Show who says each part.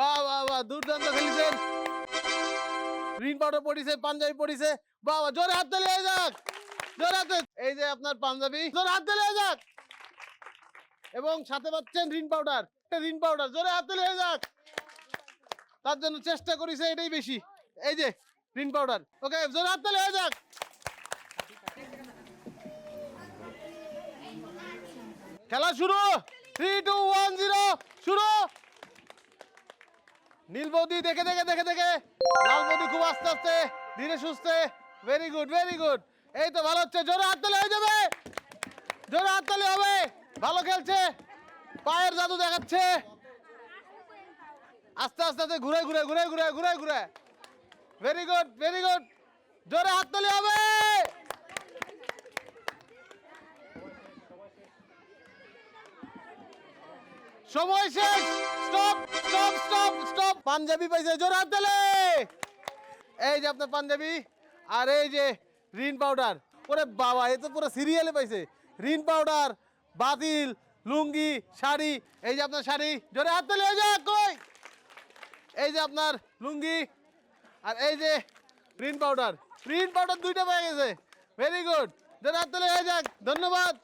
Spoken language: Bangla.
Speaker 1: বাহ বাহ বাহ, দুর্দান্ত খেলেছেন। গ্রিন পাউডার পড়িছে, পাঞ্জাবি পড়িছে। বাহ বাহ, জোরে হাত তালি হয়ে যাক, জোরে হাতে। এই যে আপনার পাঞ্জাবি, জোরে হাত তালি হয়ে যাক। এবং সাথে পাচ্ছেন রিন পাউডার, রিন পাউডার, জোরে হাত তালি হয়ে যাক। তার জন্য চেষ্টা করেছে, এটাই বেশি। এই যে রিন পাউডার, ওকে, জোরে হাত তালি হয়ে যাক। খেলা শুরু, 3 2 1 0 শুরু। নীল বৌদি দেখে দেখে দেখে দেখে, লাল বৌদি খুব আস্তে আস্তে ধীরে সুস্থে। Very good, very good. এই তো ভালো হচ্ছে, জোরে হাততালি হয়ে যাবে, জোরে হাততালি হবে। ভালো খেলছে, পায়ের জাদু দেখাচ্ছে। আস্তে আস্তে আস্তে ঘুরে ঘুরে ঘুরে ঘুরে ঘুরে ঘুরে। ভেরি গুড, ভেরি গুড, জোরে হাততালি হবে। সময় শেষ, stop stop stop stop. Panjabi পাইছে, জোরে হাততালি। এই যে আপনার পাঞ্জাবি, আর এই যে রিন পাউডার। ওরে বাবা, এ তো পুরো সিরিয়ালে পাইছে। রিন পাউডার, বাতিল, লুঙ্গি, শাড়ি। এই যে আপনার শাড়ি, জোরে হাততালি হয়ে যাক। কই, এই যে আপনার লুঙ্গি, আর এই যে রিন পাউডার। রিন পাউডার দুইটা পেয়ে গেছে। ভেরি গুড, জোরে হাততালি হয়ে যাক। ধন্যবাদ।